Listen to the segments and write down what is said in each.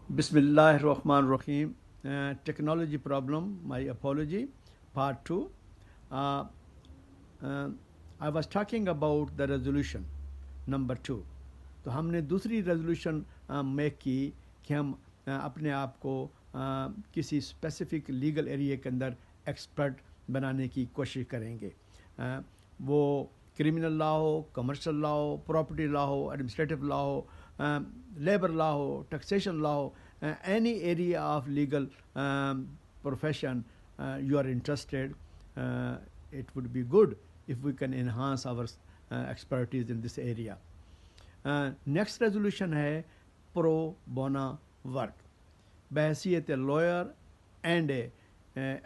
Bismillahirrahmanirrahim. Technology problem, my apology. Part 2. I was talking about the resolution number 2. تو ہم نے دوسری resolution make کی کہ ہم اپنے آپ کو کسی اسپیسیفک لیگل ایریا کے اندر ایکسپرٹ بنانے کی کوشش کریں گے. وہ criminal law who, commercial law who, property law who, administrative law who, labour law who, taxation law who, any area of legal profession you are interested, it would be good if we can enhance our expertise in this area. Next resolution ہے pro bono work. بحیثیت lawyer and a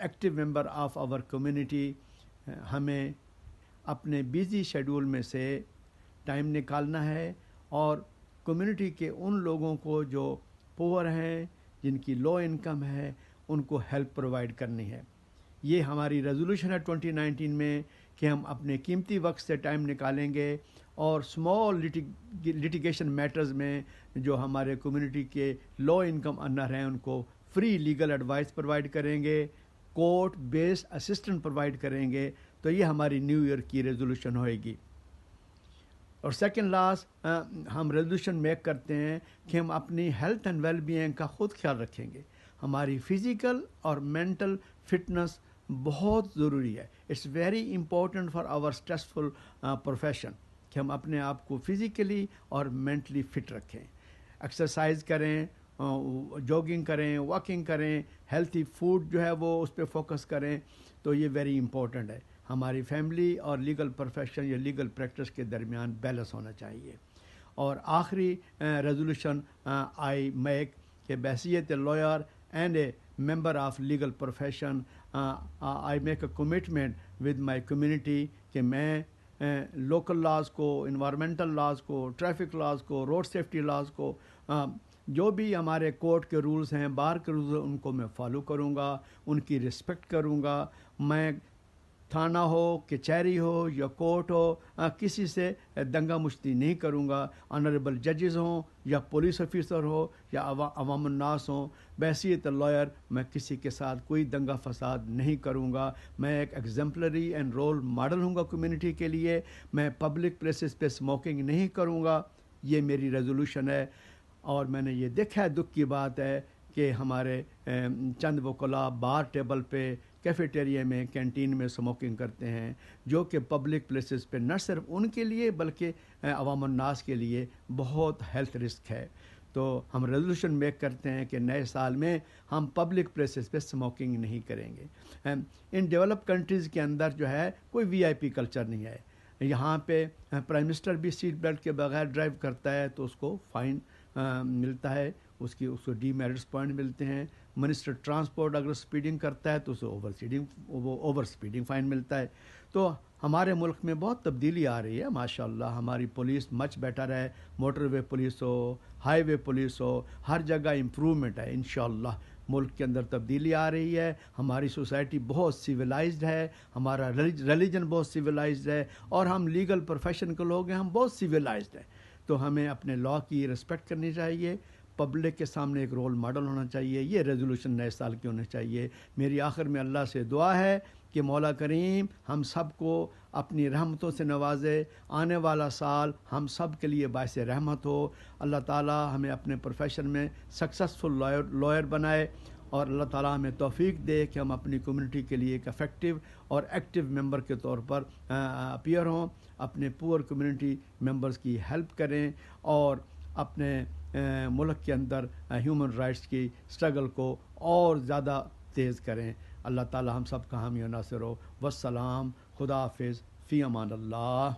active member of our community ہمیں اپنے busy schedule میں سے time نکالنا ہے اور community کے ان لوگوں کو جو پور ہیں، جن کی لو انکم ہے، ان کو ہیلپ پرووائڈ کرنی ہے. یہ ہماری ریزولوشن ہے 2019 میں کہ ہم اپنے قیمتی وقت سے ٹائم نکالیں گے اور اسمال لٹیگیشن میٹرز میں جو ہمارے کمیونٹی کے لو انکم ارنر ہیں ان کو فری لیگل ایڈوائس پرووائڈ کریں گے، کورٹ بیسڈ اسسٹنٹ پرووائڈ کریں گے. تو یہ ہماری نیو ایئر کی ریزولوشن ہوئے گی. اور سیکنڈ لاسٹ ہم ریزولوشن میک کرتے ہیں کہ ہم اپنی ہیلتھ اینڈ ویل بینگ کا خود خیال رکھیں گے. ہماری فزیکل اور مینٹل فٹنس بہت ضروری ہے. It's very important for our stressful profession کہ ہم اپنے آپ کو فزیکلی اور مینٹلی فٹ رکھیں. ایکسرسائز کریں، جوگنگ کریں، واکنگ کریں، ہیلتھی فوڈ جو ہے وہ اس پہ فوکس کریں. تو یہ ویری امپورٹنٹ ہے. ہماری فیملی اور لیگل پروفیشن یا لیگل پریکٹس کے درمیان بیلنس ہونا چاہیے. اور آخری ریزولوشن آئی میک کہ بحیثیت lawyer and a member of legal profession I make a commitment with my community کہ میں لوکل لاز کو، انوائرمنٹل لاز کو، ٹریفک لاز کو، روڈ سیفٹی لاز کو، جو بھی ہمارے کورٹ کے رولز ہیں، بار کے رولز ہیں، ان کو میں فالو کروں گا، ان کی رسپیکٹ کروں گا. میں تھانہ ہو، کچہری ہو یا کورٹ ہو، کسی سے دنگا مشتی نہیں کروں گا. آنریبل ججز ہوں یا پولیس آفیسر ہو یا عوام الناس ہوں، بحیثیت لائر میں کسی کے ساتھ کوئی دنگا فساد نہیں کروں گا. میں ایک ایگزمپلری اینڈ رول ماڈل ہوں گا کمیونٹی کے لیے. میں پبلک پلیسز پہ اسموکنگ نہیں کروں گا. یہ میری ریزولوشن ہے. اور میں نے یہ دیکھا ہے، دکھ کی بات ہے کہ ہمارے چند وکلاء بار ٹیبل پہ، کیفیٹیریا میں، کینٹین میں اسموکنگ کرتے ہیں، جو کہ پبلک پلیسز پہ نہ صرف ان کے لیے بلکہ عوام الناس کے لیے بہت ہیلتھ رسک ہے. تو ہم ریزولوشن میک کرتے ہیں کہ نئے سال میں ہم پبلک پلیسز پہ اسموکنگ نہیں کریں گے. ان ڈیولپ کنٹریز کے اندر جو ہے کوئی وی آئی پی کلچر نہیں ہے. یہاں پہ پرائم منسٹر بھی سیٹ بیلٹ کے بغیر ڈرائیو کرتا ہے تو اس کو فائن ملتا ہے، اس کو ڈی میرٹس پوائنٹ ملتے ہیں. منسٹر ٹرانسپورٹ اگر اسپیڈنگ کرتا ہے تو اسے اوور اسپیڈنگ فائن ملتا ہے. تو ہمارے ملک میں بہت تبدیلی آ رہی ہے ماشاء اللہ. ہماری پولیس مچ بیٹر ہے. موٹر وے پولیس ہو، ہائی وے پولیس ہو، ہر جگہ امپرومنٹ ہے. انشاءاللہ ملک کے اندر تبدیلی آ رہی ہے. ہماری سوسائٹی بہت سویلائزڈ ہے، ہمارا ریلیجن بہت سویلائزڈ ہے، اور ہم لیگل پروفیشن کے لوگ ہیں، ہم بہت سویلائزڈ ہیں. تو ہمیں اپنے لا کی رسپیکٹ کرنی چاہیے، پبلک کے سامنے ایک رول ماڈل ہونا چاہیے. یہ ریزولوشن نئے سال کی ہونے چاہیے. میری آخر میں اللہ سے دعا ہے کہ مولا کریم ہم سب کو اپنی رحمتوں سے نوازے. آنے والا سال ہم سب کے لیے باعث رحمت ہو. اللہ تعالیٰ ہمیں اپنے پروفیشن میں سکسیسفل لائر بنائے، اور اللہ تعالیٰ ہمیں توفیق دے کہ ہم اپنی کمیونٹی کے لیے ایک افیکٹو اور ایکٹیو ممبر کے طور پر اپیئر ہوں، اپنے پور کمیونٹی ممبرز کی ہیلپ کریں، اور اپنے ملک کے اندر ہیومن رائٹس کی اسٹرگل کو اور زیادہ تیز کریں. اللہ تعالیٰ ہم سب کا حامی و ناصر ہو. والسلام. خدا حافظ. فی امان اللہ.